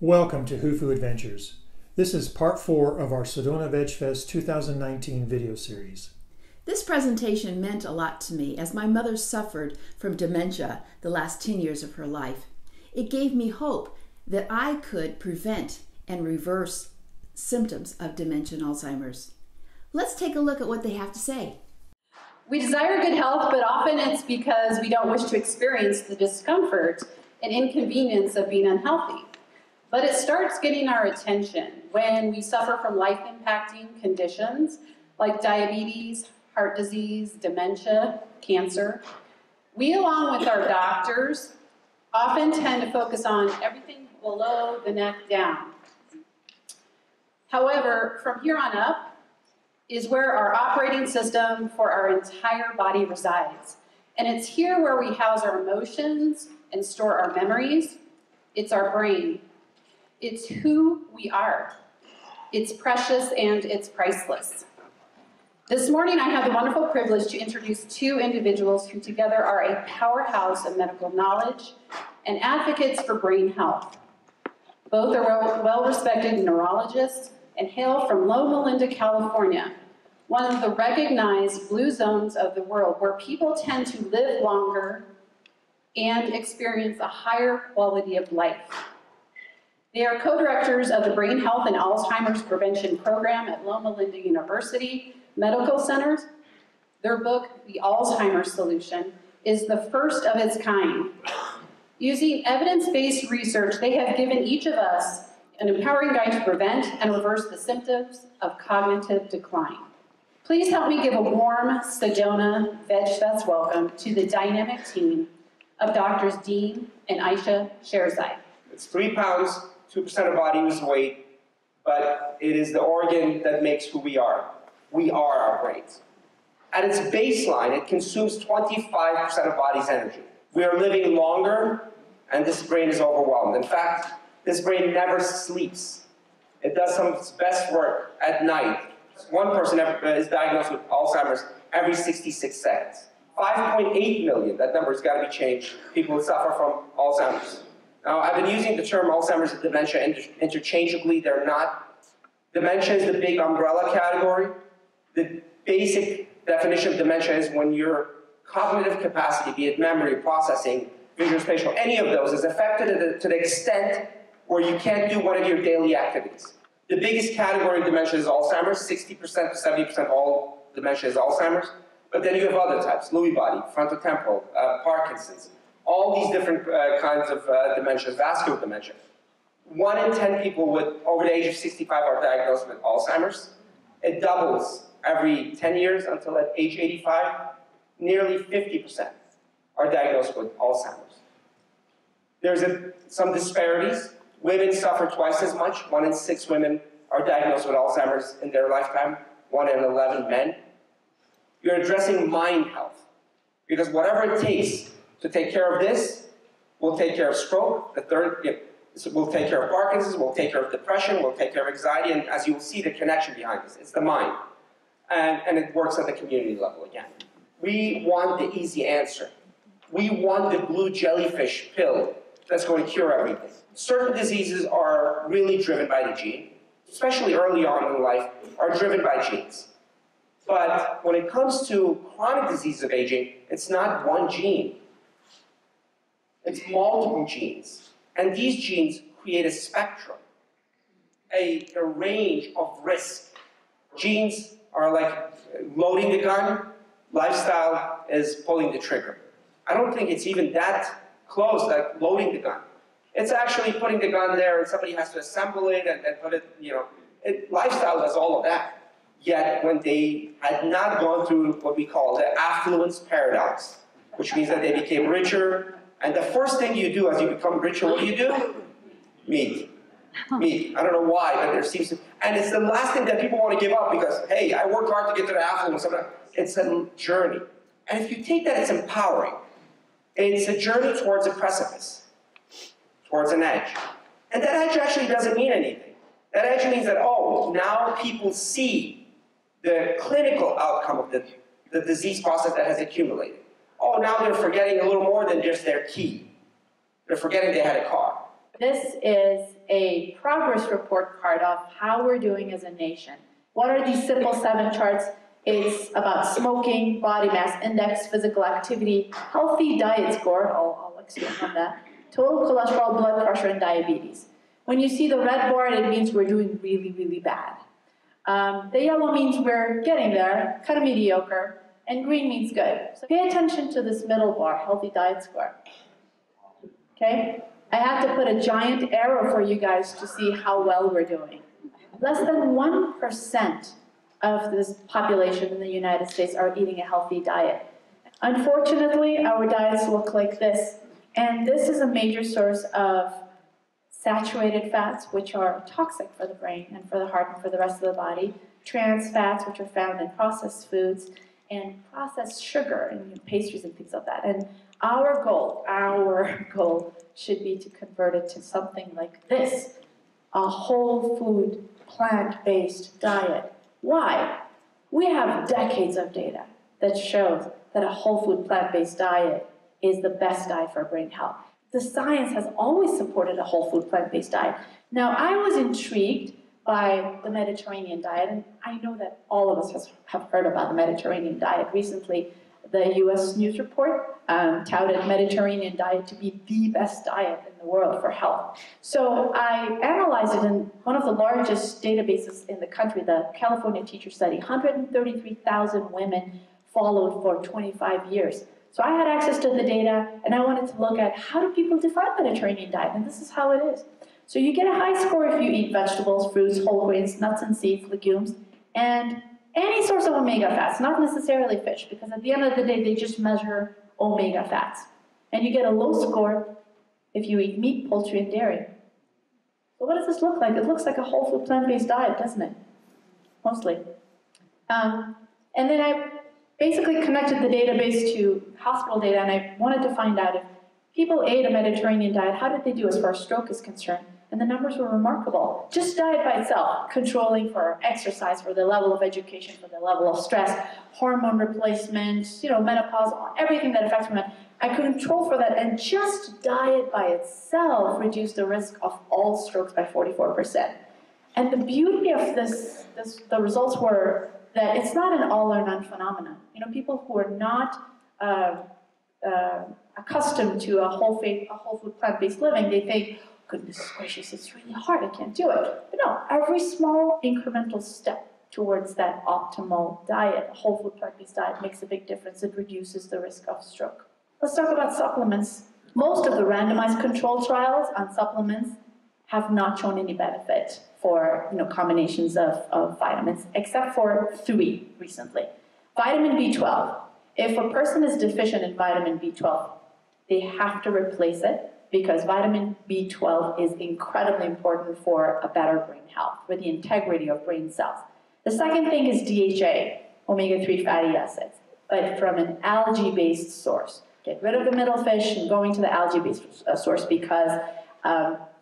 Welcome to whofooadventures. This is part 4 of our Sedona Vegfest 2019 video series. This presentation meant a lot to me as my mother suffered from dementia the last 10 years of her life. It gave me hope that I could prevent and reverse symptoms of dementia and Alzheimer's. Let's take a look at what they have to say. We desire good health, but often it's because we don't wish to experience the discomfort and inconvenience of being unhealthy. But it starts getting our attention when we suffer from life-impacting conditions like diabetes, heart disease, dementia, cancer. We, along with our doctors, often tend to focus on everything below the neck down. However, from here on up is where our operating system for our entire body resides. And it's here where we house our emotions and store our memories. It's our brain. It's who we are. It's precious and it's priceless. This morning I have the wonderful privilege to introduce two individuals who together are a powerhouse of medical knowledge and advocates for brain health. Both are well-respected neurologists and hail from Loma Linda, California, one of the recognized blue zones of the world where people tend to live longer and experience a higher quality of life. They are co-directors of the Brain Health and Alzheimer's Prevention Program at Loma Linda University Medical Center. Their book, The Alzheimer's Solution, is the first of its kind. Using evidence-based research, they have given each of us an empowering guide to prevent and reverse the symptoms of cognitive decline. Please help me give a warm Sedona Vegfest welcome to the dynamic team of Drs. Dean and Ayesha Sherzai. It's 3 pounds, 2% of body weight, but it is the organ that makes who we are. We are our brains. At its baseline, it consumes 25% of body's energy. We are living longer, and this brain is overwhelmed. In fact, this brain never sleeps. It does some of its best work at night. One person is diagnosed with Alzheimer's every 66 seconds. 5.8 million, that number's got to be changed, people who suffer from Alzheimer's. Now, I've been using the term Alzheimer's and dementia interchangeably. They're not. Dementia is the big umbrella category. The basic definition of dementia is when your cognitive capacity, be it memory, processing, visual, spatial, any of those is affected to the extent where you can't do one of your daily activities. The biggest category of dementia is Alzheimer's. 60% to 70% of all dementia is Alzheimer's. But then you have other types, Lewy body, frontotemporal, Parkinson's. All these different kinds of dementias, vascular dementia. 1 in 10 people over the age of 65 are diagnosed with Alzheimer's. It doubles every 10 years until at age 85. Nearly 50% are diagnosed with Alzheimer's. There's some disparities. Women suffer twice as much. 1 in 6 women are diagnosed with Alzheimer's in their lifetime. 1 in 11 men. You're addressing mind health. Because whatever it takes to take care of this, we'll take care of stroke. The third, we'll take care of Parkinson's, we'll take care of depression, we'll take care of anxiety, and as you will see, the connection behind this, it's the mind. And it works at the community level again. We want the easy answer. We want the blue jellyfish pill that's going to cure everything. Certain diseases are really driven by the gene, especially early on in life, are driven by genes. But when it comes to chronic disease of aging, it's not one gene. It's multiple genes. And these genes create a spectrum, a range of risk. Genes are like loading the gun. Lifestyle is pulling the trigger. I don't think it's even that close, like loading the gun. It's actually putting the gun there and somebody has to assemble it and put it, lifestyle does all of that. Yet when they had not gone through what we call the affluence paradox, which means that they became richer, and the first thing you do as you become richer, what do? Meat. Meat. I don't know why, but there seems to, and it's the last thing that people want to give up because, hey, I worked hard to get to the affluence. It's a journey. And if you take that, it's empowering. It's a journey towards a precipice, towards an edge. And that edge actually doesn't mean anything. That edge means that, oh, now people see the clinical outcome of the disease process that has accumulated. Oh, now they're forgetting a little more than just their key. They're forgetting they had a car. This is a progress report card of how we're doing as a nation. What are these simple 7 charts? It's about smoking, body mass index, physical activity, healthy diet score, I'll expand on that, total cholesterol, blood pressure, and diabetes. When you see the red bar, it means we're doing really, really bad. The yellow means we're getting there, kind of mediocre, and green means good. So pay attention to this middle bar, healthy diet score. Okay? I had to put a giant arrow for you guys to see how well we're doing. Less than 1% of this population in the United States are eating a healthy diet. Unfortunately, our diets look like this, and this is a major source of saturated fats, which are toxic for the brain and for the heart and for the rest of the body, trans fats, which are found in processed foods, and processed sugar and pastries and things like that. And our goal should be to convert it to something like this, a whole food, plant-based diet. Why? We have decades of data that shows that a whole food, plant-based diet is the best diet for brain health. The science has always supported a whole food, plant-based diet. Now, I was intrigued by the Mediterranean diet, and I know that all of us have heard about the Mediterranean diet. Recently, the US News Report touted Mediterranean diet to be the best diet in the world for health. So I analyzed it in one of the largest databases in the country, the California Teacher Study. 133,000 women followed for 25 years. So I had access to the data, and I wanted to look at how do people define Mediterranean diet, and this is how it is. So you get a high score if you eat vegetables, fruits, whole grains, nuts and seeds, legumes, and any source of omega fats, not necessarily fish, because at the end of the day, they just measure omega fats. And you get a low score if you eat meat, poultry, and dairy. So what does this look like? It looks like a whole food plant-based diet, doesn't it? Mostly. And then I basically connected the database to hospital data, and I wanted to find out if people ate a Mediterranean diet, how did they do as far as stroke is concerned? And the numbers were remarkable. Just diet by itself, controlling for exercise, for the level of education, for the level of stress, hormone replacement, menopause, everything that affects women. I could control for that, and just diet by itself reduced the risk of all strokes by 44%. And the beauty of the results were that it's not an all or none phenomenon. People who are not accustomed to a whole food plant-based living, they think, goodness gracious, it's really hard, I can't do it. But no, every small incremental step towards that optimal diet, a whole food plant-based diet, makes a big difference. It reduces the risk of stroke. Let's talk about supplements. Most of the randomized control trials on supplements have not shown any benefit for combinations of vitamins, except for 3 recently. Vitamin B12. If a person is deficient in vitamin B12, they have to replace it, because vitamin B12 is incredibly important for a better brain health, for the integrity of brain cells. The second thing is DHA, omega-3 fatty acids, but from an algae-based source. Get rid of the middle fish and going to the algae-based source, because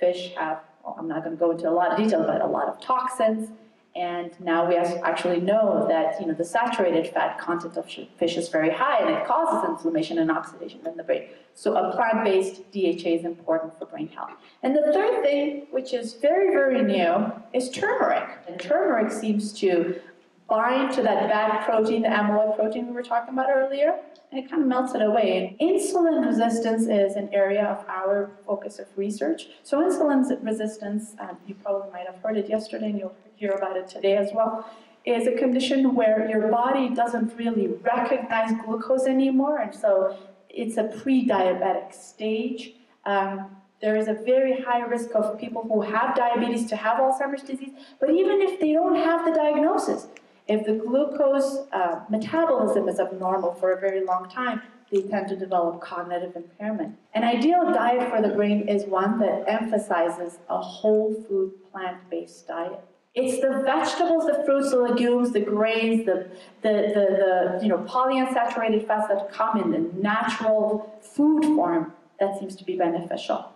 fish have, I'm not going to go into a lot of detail, but a lot of toxins. And now we actually know that the saturated fat content of fish is very high, and it causes inflammation and oxidation in the brain. So a plant-based DHA is important for brain health. And the third thing, which is very, very new, is turmeric. And turmeric seems to bind to that bad protein, the amyloid protein we were talking about earlier, and it kind of melts it away. And insulin resistance is an area of our focus of research. So insulin resistance, you probably might have heard it yesterday, and you'll hear about it today as well, is a condition where your body doesn't really recognize glucose anymore, and so it's a pre-diabetic stage. There is a very high risk of people who have diabetes to have Alzheimer's disease, but even if they don't have the diagnosis, if the glucose metabolism is abnormal for a very long time, they tend to develop cognitive impairment. An ideal diet for the brain is one that emphasizes a whole food plant-based diet. It's the vegetables, the fruits, the legumes, the grains, the polyunsaturated fats that come in the natural food form that seems to be beneficial.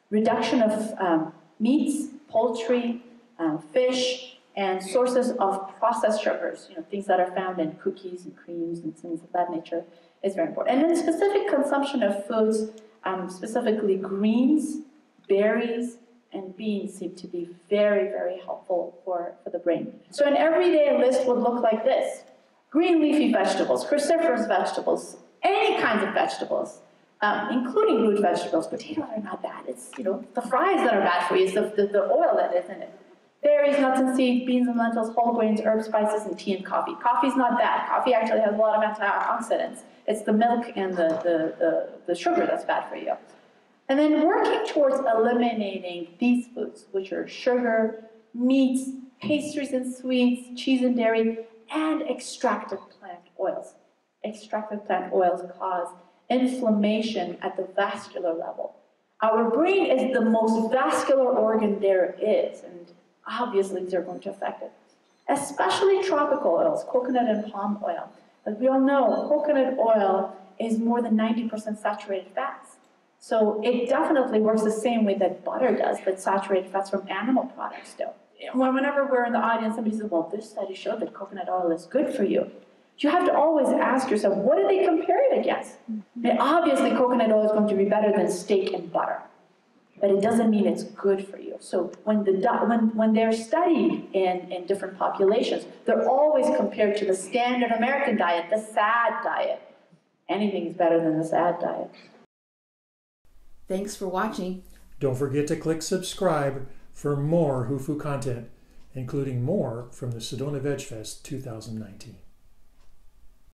Reduction of meats, poultry, fish, and sources of processed sugars, things that are found in cookies and creams and things of that nature, is very important. And then specific consumption of foods, specifically greens, berries and beans seem to be very, very helpful for the brain. So an everyday list would look like this. Green leafy vegetables, cruciferous vegetables, any kinds of vegetables, including root vegetables. Potatoes are not bad. It's, the fries that are bad for you. It's the oil that is in it. Berries, nuts and seeds, beans and lentils, whole grains, herbs, spices, and tea and coffee. Coffee's not bad. Coffee actually has a lot of antioxidants. It's the milk and the sugar that's bad for you. And then working towards eliminating these foods, which are sugar, meats, pastries and sweets, cheese and dairy, and extracted plant oils. Extracted plant oils cause inflammation at the vascular level. Our brain is the most vascular organ there is, and obviously they're going to affect it. Especially tropical oils, coconut and palm oil. As we all know, coconut oil is more than 90% saturated fats. So it definitely works the same way that butter does, that saturated fats from animal products do. Whenever we're in the audience, somebody says, well, this study showed that coconut oil is good for you. You have to always ask yourself, what do they compare it against? Obviously, coconut oil is going to be better than steak and butter, but it doesn't mean it's good for you. So when they're studied in different populations, they're always compared to the standard American diet, the SAD diet. Anything is better than the SAD diet. Thanks for watching. Don't forget to click subscribe for more WHOOFOO content, including more from the Sedona Vegfest 2019.